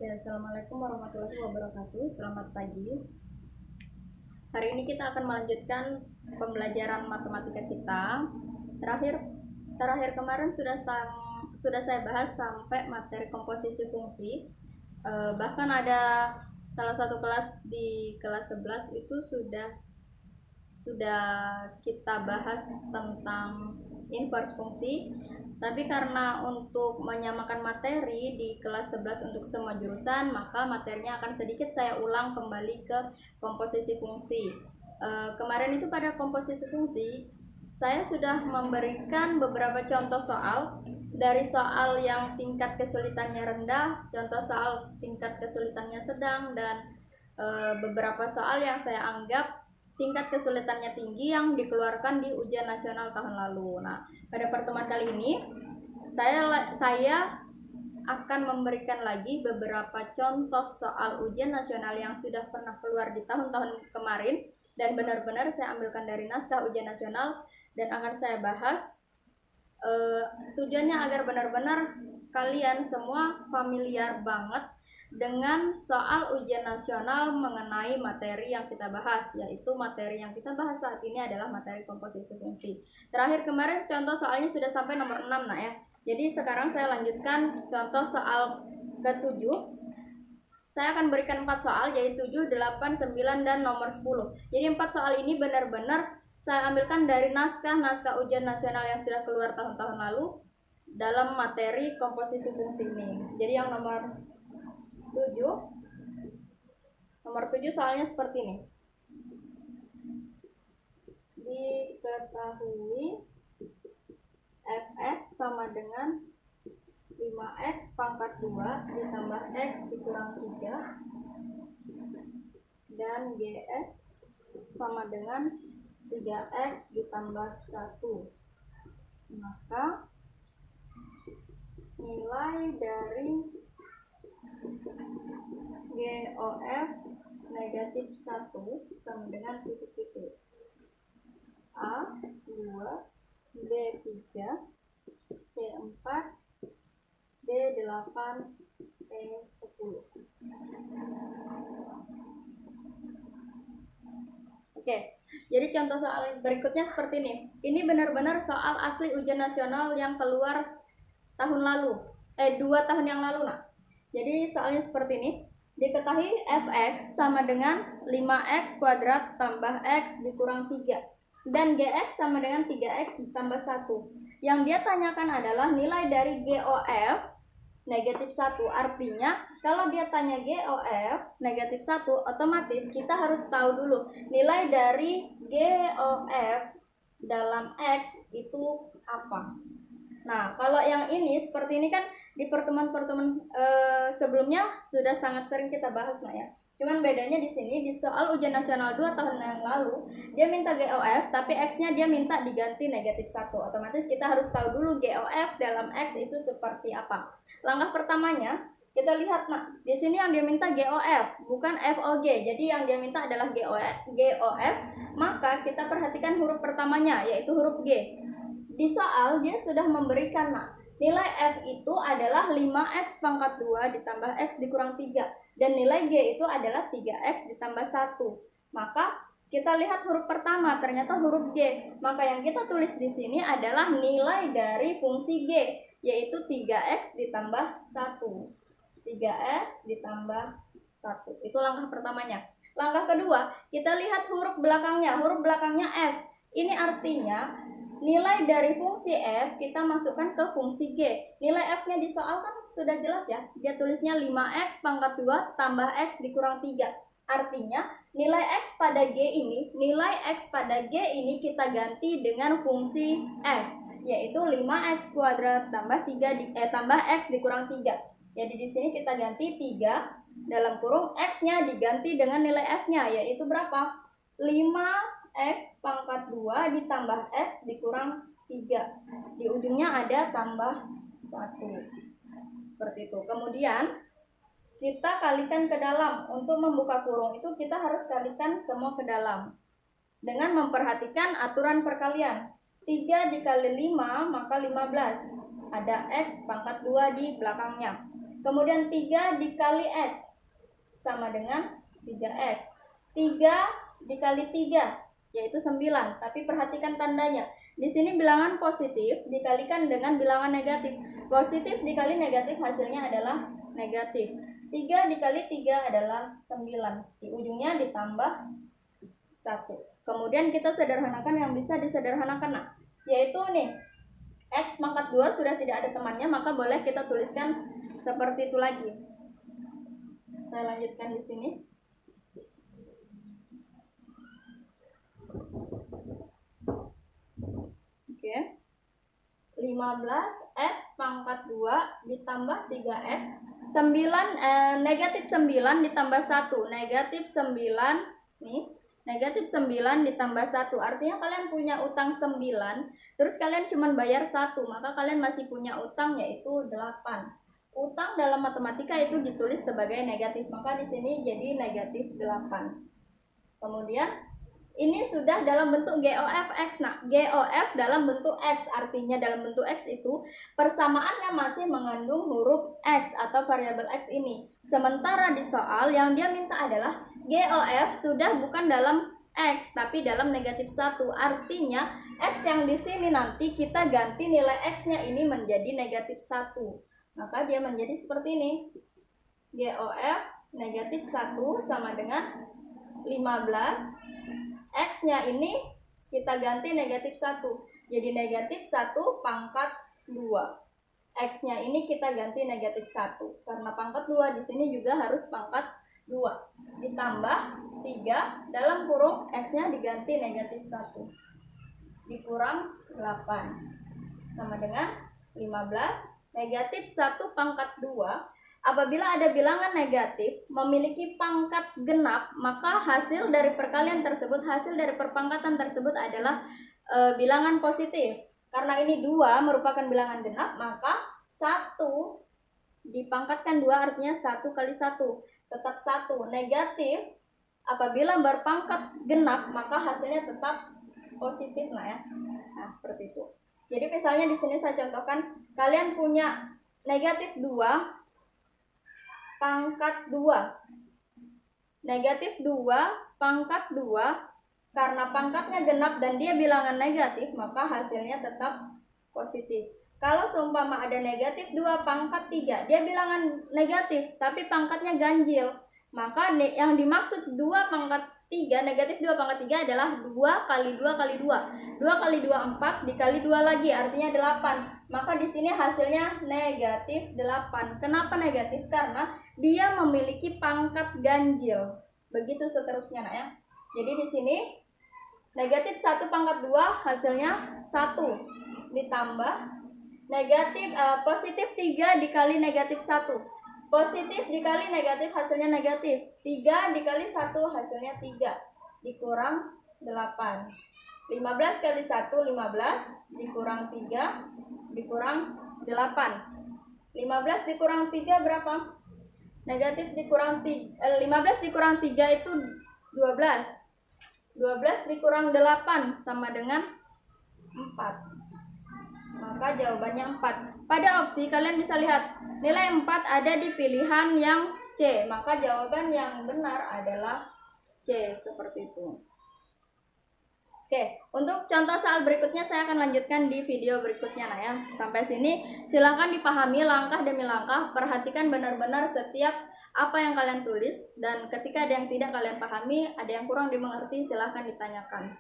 Oke, Assalamualaikum warahmatullahi wabarakatuh. Selamat pagi. Hari ini kita akan melanjutkan pembelajaran matematika kita. Terakhir kemarin sudah saya bahas sampai materi komposisi fungsi. Bahkan ada salah satu kelas di kelas 11 itu sudah kita bahas tentang inverse fungsi. Tapi karena untuk menyamakan materi di kelas 11 untuk semua jurusan, maka materinya akan sedikit saya ulang kembali ke komposisi fungsi. Kemarin itu pada komposisi fungsi, saya sudah memberikan beberapa contoh soal, dari soal yang tingkat kesulitannya rendah, contoh soal tingkat kesulitannya sedang, dan beberapa soal yang saya anggap tingkat kesulitannya tinggi yang dikeluarkan di ujian nasional tahun lalu. Nah, pada pertemuan kali ini saya akan memberikan lagi beberapa contoh soal ujian nasional yang sudah pernah keluar di tahun-tahun kemarin dan benar-benar saya ambilkan dari naskah ujian nasional dan akan saya bahas. Tujuannya agar benar-benar kalian semua familiar banget dengan soal ujian nasional mengenai materi yang kita bahas, yaitu materi yang kita bahas saat ini adalah materi komposisi fungsi. Terakhir kemarin contoh soalnya sudah sampai nomor 6 nah ya. Jadi sekarang saya lanjutkan contoh soal ke-7. Saya akan berikan 4 soal, yaitu 7, 8, 9, dan nomor 10. Jadi 4 soal ini benar-benar saya ambilkan dari naskah ujian nasional yang sudah keluar tahun-tahun lalu dalam materi komposisi fungsi ini. Jadi yang nomor 7 soalnya seperti ini. Diketahui fx sama dengan 5x pangkat 2 ditambah x dikurang 3 dan gx sama dengan 3x ditambah 1. Maka nilai dari GOF negatif 1 sama dengan titik-titik A 2, B 3, C 4, D 8, E 10. Oke, jadi contoh soal berikutnya seperti ini. Ini benar-benar soal asli ujian nasional yang keluar tahun lalu, 2 tahun yang lalu nak. Jadi soalnya seperti ini. Diketahui fx sama dengan 5x kuadrat tambah x dikurang 3 dan gx sama dengan 3x ditambah 1. Yang dia tanyakan adalah nilai dari GOF negatif 1. Artinya kalau dia tanya GOF negatif 1, otomatis kita harus tahu dulu nilai dari GOF dalam X itu apa. Nah, kalau yang ini seperti ini kan di pertemuan-pertemuan sebelumnya sudah sangat sering kita bahas nah ya. Cuman bedanya di sini di soal ujian nasional 2 tahun yang lalu dia minta GOF tapi X-nya dia minta diganti negatif 1. Otomatis kita harus tahu dulu GOF dalam X itu seperti apa. Langkah pertamanya kita lihat nah, di sini yang dia minta GOF bukan FOG. Jadi yang dia minta adalah GOF, maka kita perhatikan huruf pertamanya yaitu huruf G. Di soal dia sudah memberikan nah, nilai F itu adalah 5x pangkat 2 ditambah x dikurang 3 dan nilai G itu adalah 3x ditambah 1. Maka kita lihat huruf pertama ternyata huruf G. Maka yang kita tulis di sini adalah nilai dari fungsi G yaitu 3x ditambah 1. 3x ditambah 1. Itu langkah pertamanya. Langkah kedua, kita lihat huruf belakangnya. Huruf belakangnya F. Ini artinya nilai dari fungsi F kita masukkan ke fungsi G. Nilai F-nya di soal kan sudah jelas ya. Dia tulisnya 5x pangkat 2 tambah x dikurang 3. Artinya nilai x pada G ini, kita ganti dengan fungsi F, yaitu 5x kuadrat tambah x dikurang 3. Jadi di sini kita ganti 3 dalam kurung x-nya diganti dengan nilai F-nya yaitu berapa? 5x pangkat 2 ditambah x dikurang 3. Di ujungnya ada tambah 1. Seperti itu. Kemudian kita kalikan ke dalam. Untuk membuka kurung itu kita harus kalikan semua ke dalam dengan memperhatikan aturan perkalian. 3 dikali 5 maka 15. Ada x pangkat 2 di belakangnya. Kemudian 3 dikali X sama dengan 3X. 3 dikali 3 yaitu 9. Tapi perhatikan tandanya. Di sini bilangan positif dikalikan dengan bilangan negatif. Positif dikali negatif hasilnya adalah negatif. 3 dikali 3 adalah 9. Di ujungnya ditambah 1. Kemudian kita sederhanakan yang bisa disederhanakan, nah, yaitu nih X pangkat 2 sudah tidak ada temannya, maka boleh kita tuliskan seperti itu lagi. Saya lanjutkan di sini. Oke. 15X pangkat 2 ditambah 3X. 9 negatif 9 ditambah 1. Negatif 9 nih. Negatif 9 ditambah 1. Artinya kalian punya utang 9, terus kalian cuma bayar 1, maka kalian masih punya utang yaitu 8. Utang dalam matematika itu ditulis sebagai negatif, maka di sini jadi negatif 8. Kemudian ini sudah dalam bentuk GOF X. Nah, GOF dalam bentuk X, artinya dalam bentuk X itu persamaannya masih mengandung huruf X atau variabel X ini. Sementara di soal yang dia minta adalah GOF sudah bukan dalam X, tapi dalam negatif 1. Artinya, X yang di sini nanti kita ganti nilai X-nya ini menjadi negatif 1. Maka dia menjadi seperti ini. GOF negatif 1 sama dengan 15. X-nya ini kita ganti negatif 1. Jadi negatif 1 pangkat 2. X-nya ini kita ganti negatif 1. Karena pangkat 2 di sini juga harus pangkat 2. Ditambah 3 dalam kurung X-nya diganti negatif 1. Dikurang 8. Sama dengan 15. Negatif 1 pangkat 2. Apabila ada bilangan negatif memiliki pangkat genap, maka hasil dari perkalian tersebut, hasil dari perpangkatan tersebut adalah bilangan positif. Karena ini 2 merupakan bilangan genap, maka 1 dipangkatkan 2 artinya 1 kali 1. Tetap 1. Negatif apabila berpangkat genap, maka hasilnya tetap positif lah ya. Nah, seperti itu. Jadi misalnya di sini saya contohkan, kalian punya negatif 2 pangkat 2. Negatif 2 pangkat 2, karena pangkatnya genap dan dia bilangan negatif, maka hasilnya tetap positif. Kalau seumpama ada negatif 2 pangkat 3, dia bilangan negatif tapi pangkatnya ganjil, maka yang dimaksud 2 pangkat 3, negatif 2 pangkat 3 adalah 2 kali 2 kali 2. 2 kali 2 4, dikali 2 lagi artinya 8. Maka di sini hasilnya negatif 8. Kenapa negatif? Karena dia memiliki pangkat ganjil. Begitu seterusnya, nak ya. Jadi di sini negatif 1 pangkat 2 hasilnya 1 ditambah negatif positif 3 dikali negatif 1. Positif dikali negatif hasilnya negatif. 3 dikali 1 hasilnya 3. Dikurang 8. 15 kali 1 15, dikurang 3 dikurang 8. 15 dikurang 3 berapa? Negatif dikurang 15 dikurang 3 itu 12. 12 dikurang 8 sama dengan 4. Maka jawabannya 4. Pada opsi kalian bisa lihat nilai 4 ada di pilihan yang C. Maka jawaban yang benar adalah C, seperti itu. Oke, untuk contoh soal berikutnya saya akan lanjutkan di video berikutnya, nah ya. Sampai sini silahkan dipahami langkah demi langkah, perhatikan benar-benar setiap apa yang kalian tulis, dan ketika ada yang tidak kalian pahami, ada yang kurang dimengerti, silahkan ditanyakan.